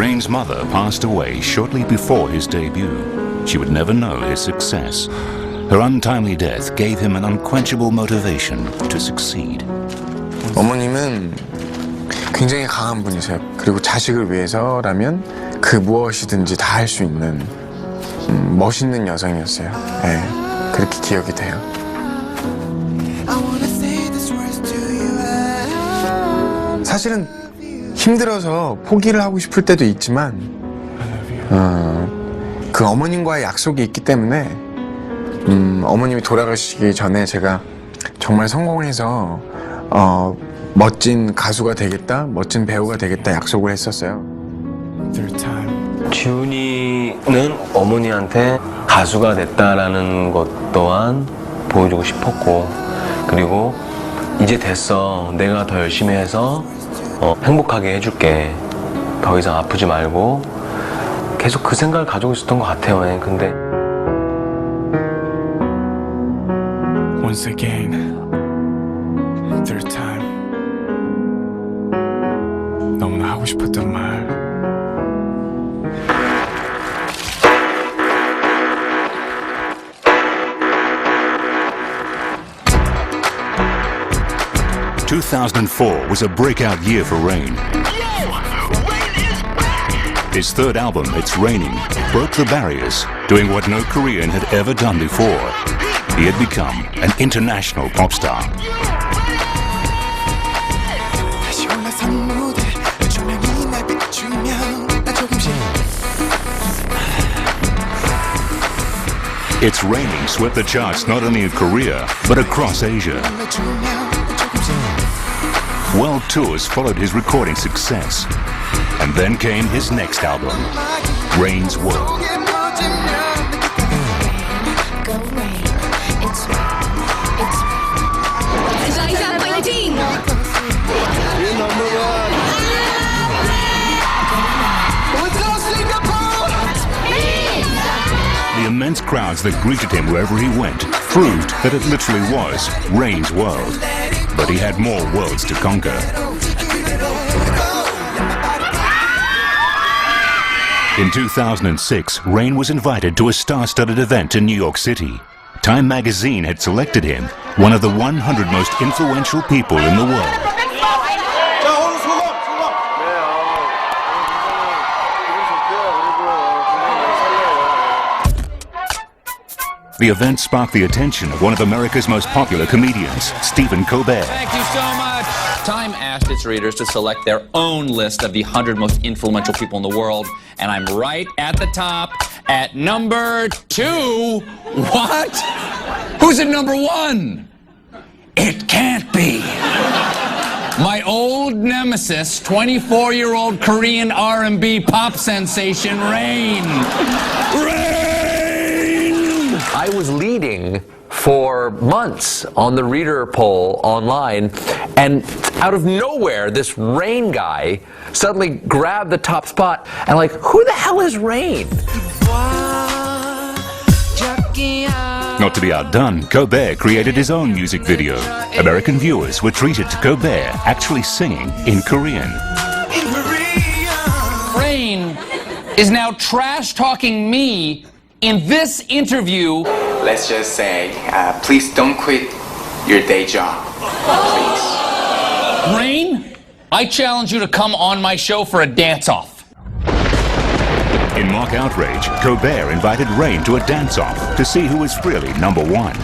Rain's mother passed away shortly before his debut. She would never know his success. Her untimely death gave him an unquenchable motivation to succeed. 어머님은 굉장히 강한 분이세요. 그리고 자식을 위해서라면 그 무엇이든지 다 할 수 있는 멋있는 여성이었어요. 네, 그렇게 기억이 돼요. 사실은 힘들어서 포기를 하고 싶을 때도 있지만 그 어머님과의 약속이 있기 때문에 어머님이 돌아가시기 전에 제가 정말 성공해서 멋진 가수가 되겠다, 멋진 배우가 되겠다 약속을 했었어요. 지훈이는 어머니한테 가수가 됐다라는 것 또한 보여주고 싶었고, 그리고 이제 됐어, 내가 더 열심히 해서 행복하게 해줄게, 더 이상 아프지 말고, 계속 그 생각을 가지고 있었던 것 같아요. 근데 Once again, third time. 너무나 하고 싶었던 말. (2004) was a breakout year for Rain. His third album, It's Raining, broke the barriers, doing what no Korean had ever done before. He had become an international pop star. It's Raining swept the charts not only in Korea, but across Asia. World tours followed his recording success. And then came his next album, Rain's World. The immense crowds that greeted him wherever he went proved that it literally was Rain's world. But he had more worlds to conquer. In 2006, Rain was invited to a star-studded event in New York City. Time magazine had selected him one of the 100 most influential people in the world. The event sparked the attention of one of America's most popular comedians, Stephen Colbert. Thank you so much. Time asked its readers to select their own list of the 100 most influential people in the world, and I'm right at the top at number 2. What? Who's at number 1? It can't be. My old nemesis, 24-year-old Korean R&B pop sensation, Rain. I was leading for months on the reader poll online, and out of nowhere, this Rain guy suddenly grabbed the top spot, and like, who the hell is Rain? Not to be outdone, Colbert created his own music video. American viewers were treated to Colbert actually singing in Korean. Rain is now trash-talking me in this interview. Let's just say, please don't quit your day job, please. Rain, I challenge you to come on my show for a dance-off. In mock outrage, Colbert invited Rain to a dance-off to see who was really number one.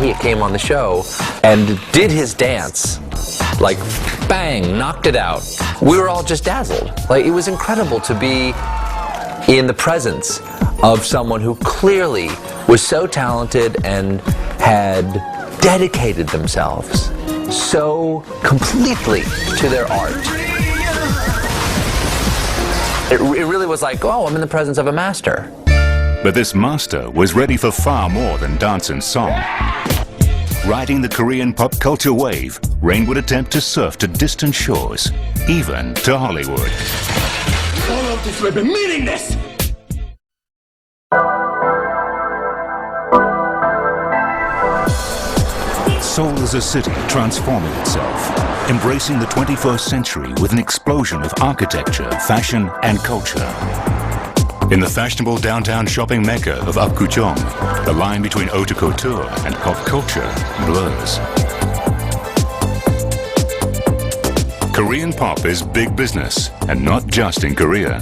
He came on the show and did his dance, like bang, knocked it out. We were all just dazzled. Like, it was incredible to be in the presence of someone who clearly was so talented and had dedicated themselves so completely to their art. It really was like, oh, I'm in the presence of a master. But this master was ready for far more than dance and song. Riding the Korean pop culture wave, Rain would attempt to surf to distant shores, even to Hollywood. All of this, we've been meaning this! Seoul is a city transforming itself, embracing the 21st century with an explosion of architecture, fashion, and culture. In the fashionable downtown shopping mecca of Apgujeong, the line between haute couture and pop culture blurs. Korean pop is big business, and not just in Korea.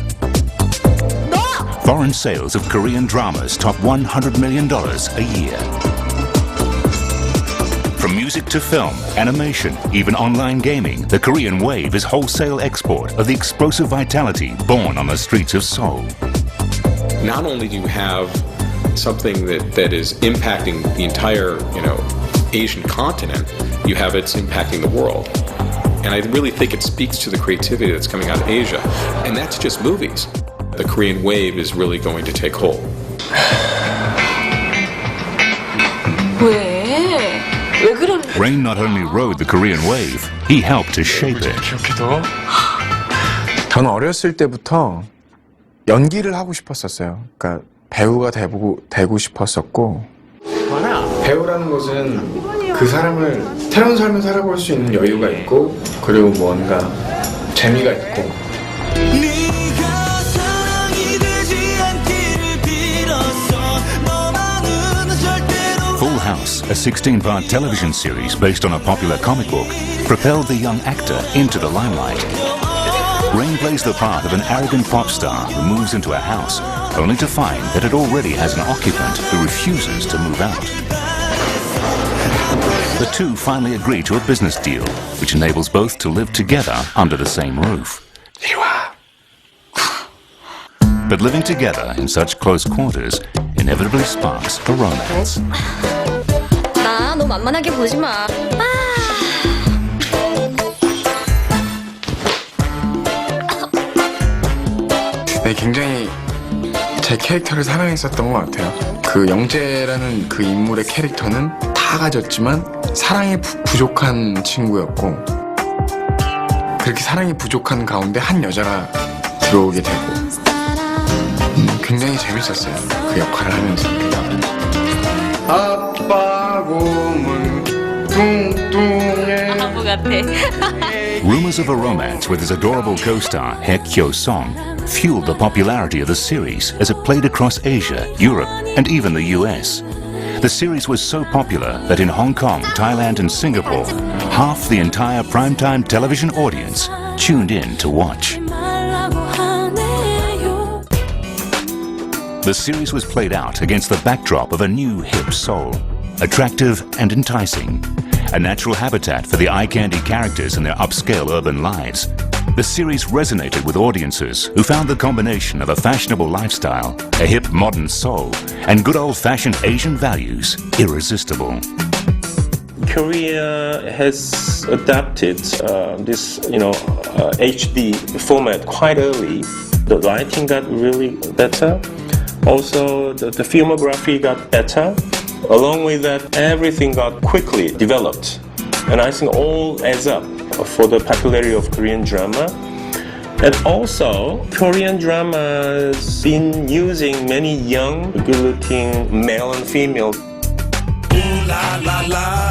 Foreign sales of Korean dramas top $100 million a year. From music to film, animation, even online gaming, the Korean wave is wholesale export of the explosive vitality born on the streets of Seoul. Not only do you have something that is impacting the entire, Asian continent, you have it's impacting the world. And I really think it speaks to the creativity that's coming out of Asia. And that's just movies. The Korean wave is really going to take hold. 왜 그런? Rain not only rode the Korean wave, he helped to shape it. 기억해둬. 저는 어렸을 때부터 연기를 하고 싶었었어요. 그러니까 배우가 되고 싶었었고, 배우라는 것은 그 사람을 새로운 삶을 살아볼 수 있는 여유가 있고, 그리고 뭔가 재미가 있고. Full House, a 16-part television series based on a popular comic book, propelled the young actor into the limelight. Rain plays the part of an arrogant pop star who moves into a house, only to find that it already has an occupant who refuses to move out. The two finally agree to a business deal, which enables both to live together under the same roof. But living together in such close quarters inevitably sparks a romance. 나 너 만만하게 보지 마. 네, 굉장히 제 캐릭터를 사랑했었던 것 같아요. 그 영재라는 그 인물의 캐릭터는 다 가졌지만 사랑이 부족한 친구였고, 그렇게 사랑이 부족한 가운데 한 여자가 들어오게 되고, 굉장히 재밌었어요. 그 역할을 하면서. 아빠 곰은 뚱뚱해. 바보 같아. Rumors of a romance with his adorable co-star Hye Kyo-song fueled the popularity of the series as it played across Asia, Europe, and even the US. The series was so popular that in Hong Kong, Thailand, and Singapore, half the entire primetime television audience tuned in to watch. The series was played out against the backdrop of a new hip Seoul, attractive and enticing, a natural habitat for the eye-candy characters and their upscale urban lives. The series resonated with audiences who found the combination of a fashionable lifestyle, a hip modern Seoul, and good old-fashioned Asian values irresistible. Korea has adapted this, HD format quite early. The lighting got really better. Also, the filmography got better. Along with that, everything got quickly developed. And I think all adds up for the popularity of Korean drama. And also, Korean drama has been using many young, good-looking male and female. Ooh, la, la, la.